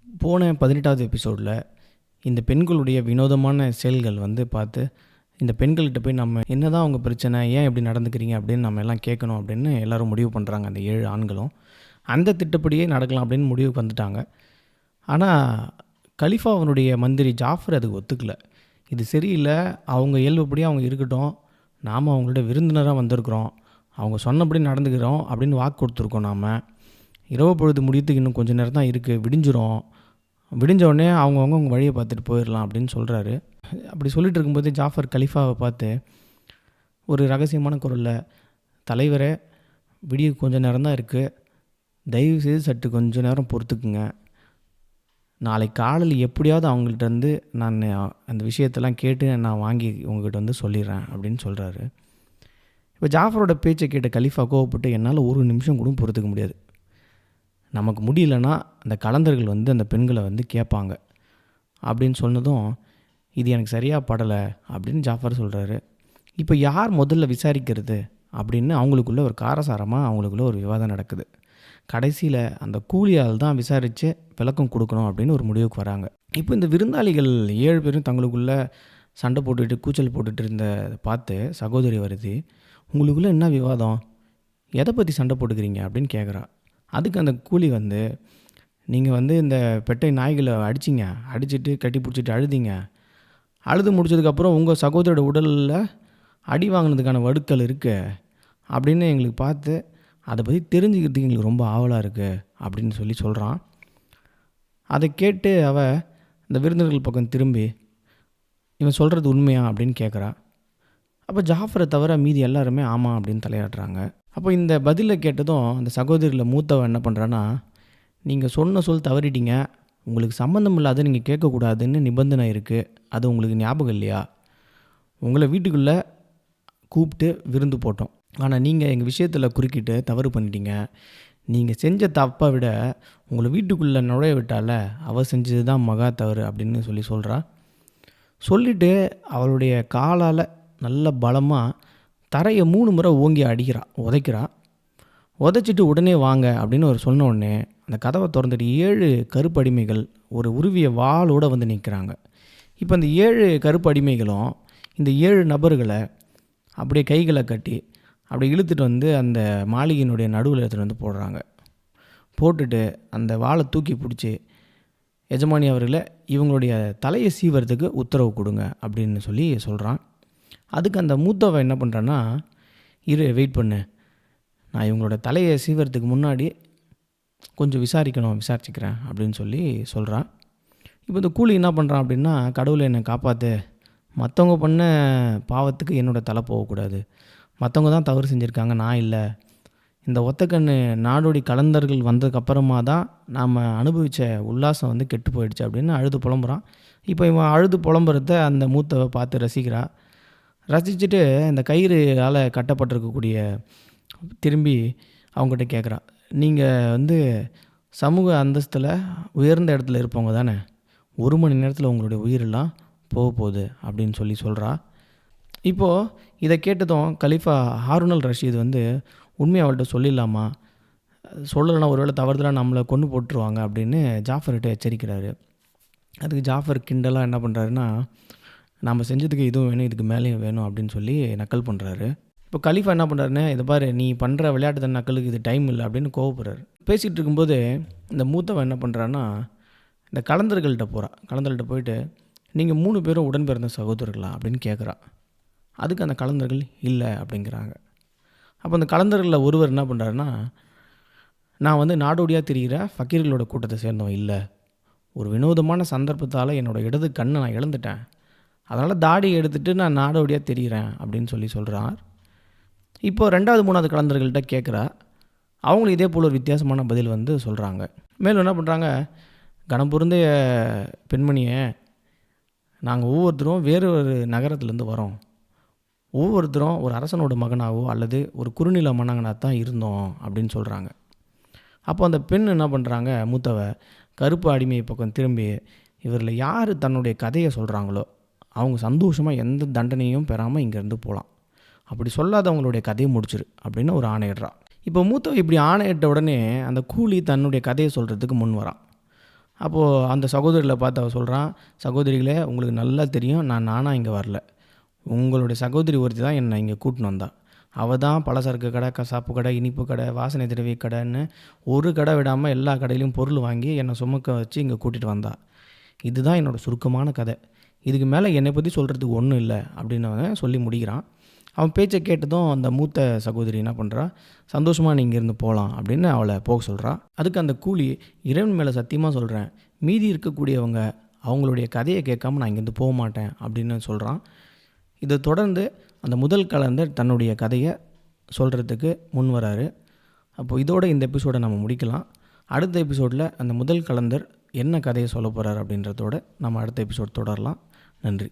போன 18வது எபிசோடில் இந்த பெண்களுடைய வினோதமான செயல்கள் பார்த்து இந்த பெண்கள்கிட்ட போய் நம்ம என்னதான் அவங்க பிரச்சனை, ஏன் இப்படி நடந்துக்கிறீங்க அப்படின்னு நம்ம எல்லாம் கேட்கணும் அப்படின்னு எல்லோரும் முடிவு பண்ணுறாங்க. அந்த 7 ஆண்களும் அந்த திட்டப்படியே நடக்கலாம் அப்படின்னு முடிவுக்கு வந்துட்டாங்க. ஆனால் கலிஃபாவினுடைய மந்திரி ஜாஃபர் அதுக்கு ஒத்துக்கலை. இது சரியில்லை, அவங்க இயல்புப்படியே அவங்க இருக்கட்டும், நாம் அவங்களோட விருந்தினராக வந்திருக்கிறோம், அவங்க சொன்னபடி நடந்துக்கிறோம் அப்படின்னு வாக்கு கொடுத்துருக்கோம். நாம் இரவு பொழுது முடியத்துக்கு இன்னும் கொஞ்சம் நேரம் தான் இருக்குது, விடிஞ்சிரும், விடிஞ்ச உடனே அவங்கவுங்க அவங்க வழியை பார்த்துட்டு போயிடலாம் அப்படின்னு சொல்கிறாரு. அப்படி சொல்லிட்டு இருக்கும்போது ஜாஃபர் கலிஃபாவை பார்த்து ஒரு ரகசியமான குரலில், தலைவரே, விடிய கொஞ்சம் நேரம் தான் இருக்குது, தயவுசெய்து சற்று கொஞ்சம் நேரம் பொறுத்துக்குங்க, நாளை காலையில் எப்படியாவது அவங்கள்ட்ட நான் அந்த விஷயத்தெல்லாம் கேட்டு நான் வாங்கி உங்கள்கிட்ட சொல்லிடுறேன் அப்படின்னு சொல்கிறாரு. இப்போ ஜாஃபரோட பேச்சை கேட்ட கலிஃபா கோவப்பட்டு, என்னால் ஒரு நிமிஷம் கூட பொறுத்துக்க முடியாது, நமக்கு முடியலன்னா அந்த கலந்தர்கள் அந்த பெண்களை கேட்பாங்க அப்படின்னு சொன்னதும், இது எனக்கு சரியாக படலை அப்படின்னு ஜாஃபர் சொல்கிறாரு. இப்போ யார் முதல்ல விசாரிக்கிறது அப்படின்னு அவங்களுக்குள்ள ஒரு காரசாரமாக அவங்களுக்குள்ள ஒரு விவாதம் நடக்குது. கடைசியில் அந்த கூலியால் தான் விசாரித்து விளக்கம் கொடுக்கணும் அப்படின்னு ஒரு முடிவுக்கு வராங்க. இப்போ இந்த விருந்தாளிகள் 7 பேரும் தங்களுக்குள்ளே சண்டை போட்டுட்டு கூச்சல் போட்டுட்டு இருந்ததை பார்த்து சகோதரி வருது, உங்களுக்குள்ளே என்ன விவாதம், எதை பற்றி சண்டை போட்டுக்கிறீங்க அப்படின்னு கேட்குறா. அதுக்கு அந்த கூலி நீங்கள் இந்த பெட்டை நாய்களை அடிச்சிங்க, அடிச்சுட்டு கட்டி பிடிச்சிட்டு அழுதிங்க, அழுது முடிச்சதுக்கப்புறம் உங்கள் சகோதரோட உடலில் அடி வாங்கினதுக்கான வடுக்கள் இருக்குது அப்படின்னு எங்களுக்கு பார்த்து அதை பற்றி தெரிஞ்சுக்கிறதுக்கு எங்களுக்கு ரொம்ப ஆவலாக இருக்குது அப்படின்னு சொல்கிறான். அதை கேட்டு அவள் இந்த விருந்தினர்கள் பக்கம் திரும்பி, இவன் சொல்கிறது உண்மையா அப்படின்னு கேட்குறா. அப்போ ஜாஃபரை தவிர மீதி எல்லாருமே ஆமாம் அப்படின்னு தலையாடுறாங்க. அப்போ இந்த பதிலை கேட்டதும் அந்த சகோதரியில் மூத்தவன் என்ன பண்ணுறான்னா, நீங்கள் சொன்ன சொல் தவறிட்டீங்க, உங்களுக்கு சம்மந்தம் இல்லாத நீங்கள் கேட்கக்கூடாதுன்னு நிபந்தனை இருக்குது, அது உங்களுக்கு ஞாபகம் இல்லையா, உங்களை வீட்டுக்குள்ளே கூப்பிட்டு விருந்து போட்டோம், ஆனால் நீங்கள் எங்கள் விஷயத்தில் குறுக்கிட்டு தவறு பண்ணிட்டீங்க, நீங்கள் செஞ்ச தப்பை விட உங்களை வீட்டுக்குள்ளே நுழைய விட்டால அவள் செஞ்சது தான் மகா தவறு அப்படின்னு சொல்கிறா. சொல்லிவிட்டு அவளுடைய காலால் நல்ல பலமாக தரையை 3 முறை ஓங்கி அடிக்கிறா, உதைக்கிறா. உதைச்சிட்டு உடனே வாங்க அப்படின்னு ஒரு சொன்ன உடனே அந்த கதவை திறந்துட்டு 7 கருப்பு அடிமைகள் ஒரு உருவிய வாளோடு நிற்கிறாங்க. இப்போ அந்த 7 கருப்பு அடிமைகளும் இந்த 7 நபர்களை அப்படியே கைகளை கட்டி அப்படியே இழுத்துட்டு அந்த மாளிகையினுடைய நடுவில் எடுத்துகிட்டு போடுறாங்க. போட்டுட்டு அந்த வாளை தூக்கி பிடிச்சி, எஜமானி அவர்களை இவங்களுடைய தலையை சீவறதுக்கு உத்தரவு கொடுங்க அப்படின்னு சொல்கிறான். அதுக்கு அந்த மூத்தவன் என்ன பண்ணுறான்னா, வெயிட் பண்ணு, நான் இவங்களோட தலையை சீவறதுக்கு முன்னாடி கொஞ்சம் விசாரிச்சுக்கிறேன் அப்படின்னு சொல்கிறான். இப்போ இந்த கூலி என்ன பண்ணுறான் அப்படின்னா, கடவுளை என்னை காப்பாற்று, மற்றவங்க பண்ண பாவத்துக்கு என்னோடய தலை போகக்கூடாது, மற்றவங்க தான் தவறு செஞ்சுருக்காங்க, நான் இல்லை, இந்த ஒத்தக்கண்ணு நாடோடி கலந்தர்கள் வந்ததுக்கப்புறமா தான் நாம் அனுபவித்த உல்லாசம் கெட்டு போயிடுச்சு அப்படின்னு அழுது புலம்புறான். இப்போ இவன் அழுது புலம்புறத அந்த மூத்தவை பார்த்து ரசிக்கிறா. ரசிச்சுட்டு இந்த கயிறால் கட்டப்பட்டிருக்கக்கூடிய திரும்பி அவங்ககிட்ட கேட்குறா, நீங்கள் சமூக அந்தஸ்தில் உயர்ந்த இடத்துல இருப்பவங்க தானே, 1 மணி நேரத்தில் உங்களுடைய உயிரெல்லாம் போக போகுது அப்படின்னு சொல்கிறா. இப்போது இதை கேட்டதும் கலிஃபா ஹாரூன் அல் ரஷீத் உண்மையை அவள்கிட்ட சொல்லிடலாமா, சொல்லலைன்னா ஒருவேளை தவறுதலாக நம்மளை கொண்டு போட்டுருவாங்க அப்படின்னு ஜாஃபர்கிட்ட எச்சரிக்கிறாரு. அதுக்கு ஜாஃபர் கிண்டலாக என்ன பண்ணுறாருன்னா, நம்ம செஞ்சதுக்கு இதுவும் வேணும், இதுக்கு மேலேயும் வேணும் அப்படின்னு நக்கல் பண்ணுறாரு. இப்போ கலிஃபா என்ன பண்ணுறாருன்னு, இதை பாரு, நீ பண்ணுற விளையாட்டு தான் நக்கலுக்கு இது டைம் இல்லை அப்படின்னு கோவப்படுறாரு. பேசிகிட்டு இருக்கும்போது இந்த மூத்தவன் என்ன பண்ணுறான்னா, இந்த கலந்தர்கள்ட்ட போயிட்டு, நீங்கள் 3 பேரும் உடன் பிறந்த சகோதரர்களா அப்படின்னு கேட்குறா. அதுக்கு அந்த கலந்தர்கள் இல்லை அப்படிங்கிறாங்க. அப்போ அந்த கலந்தர்களில் ஒருவர் என்ன பண்ணுறாருன்னா, நான் நாடோடியாக தெரிகிற ஃபக்கீர்களோட கூட்டத்தை சேர்ந்தவன் இல்லை, ஒரு வினோதமான சந்தர்ப்பத்தால் என்னோடய இடது கண்ணை நான் இழந்துட்டேன், அதனால் தாடியை எடுத்துகிட்டு நான் நாடோடியாக தெரிகிறேன் அப்படின்னு சொல்கிறார். இப்போது 2வது 3வது கலந்தர்கள்ட்ட கேட்குறா. அவங்களும் இதே போல் ஒரு வித்தியாசமான பதில் சொல்கிறாங்க. மேலும் என்ன பண்ணுறாங்க, கணம் பொருந்திய பெண்மணியை, நாங்கள் ஒவ்வொருத்தரும் வேறு ஒரு நகரத்துலேருந்து வரோம், ஒவ்வொருத்தரும் ஒரு அரசனோட மகனாகவோ அல்லது ஒரு குறுநில மன்னனாக தான் இருந்தோம் அப்படின்னு சொல்கிறாங்க. அப்போ அந்த பெண் என்ன பண்ணுறாங்க, மூத்தவ கருப்பு அடிமை பக்கம் திரும்பி, இவரில் யார் தன்னுடைய கதையை சொல்கிறாங்களோ அவங்க சந்தோஷமாக எந்த தண்டனையும் பெறாமல் இங்கேருந்து போகலாம், அப்படி சொல்லாதவங்களுடைய கதையை முடிச்சிரு அப்படின்னு ஒரு ஆணையிடுறா. இப்போ மூத்தவ இப்படி ஆணையிட்ட உடனே அந்த கூலி தன்னுடைய கதையை சொல்கிறதுக்கு முன் வரான். அப்போது அந்த சகோதரிகளை பார்த்து அவன் சொல்கிறான், சகோதரிகளே உங்களுக்கு நல்லா தெரியும் நான் நானாக இங்கே வரல. உங்களுடைய சகோதரி ஒருத்தி தான் என்னை இங்கே கூட்டின்னு வந்தா. அவள் தான் பலசரக்கு கடை, கசாப்பு கடை, இனிப்பு கடை, வாசனை திரவிய கடைன்னு ஒரு கடை விடாமல் எல்லா கடையிலையும் பொருள் வாங்கி என்னை சுமக்க வச்சு இங்கே கூட்டிகிட்டு வந்தா. இதுதான் என்னோடய சுருக்கமான கதை. இதுக்கு மேலே என்னை பற்றி சொல்கிறதுக்கு ஒன்றும் இல்லை அப்படின்னு அவன் சொல்லி முடிக்கிறான். அவன் பேச்சை கேட்டதும் அந்த மூத்த சகோதரி என்ன பண்ணுறா, சந்தோஷமாக நீ இங்கேருந்து போகலாம் அப்படின்னு அவளை போக சொல்கிறா. அதுக்கு அந்த கூலி, இறைவன் மேலே சத்தியமாக சொல்கிறேன், மீதி இருக்கக்கூடியவங்க அவங்களுடைய கதையை கேட்காம நான் இங்கேருந்து போக மாட்டேன் அப்படின்னு சொல்கிறான். இதை தொடர்ந்து அந்த முதல் கலந்தர் தன்னுடைய கதையை சொல்கிறதுக்கு முன் வராரு. அப்போது இதோட இந்த எபிசோடை நம்ம முடிக்கலாம். அடுத்த எபிசோடில் அந்த முதல் கலந்தர் என்ன கதையை சொல்ல போகிறார் அப்படின்றதோட நம்ம அடுத்த எபிசோட் தொடரலாம். நன்றி.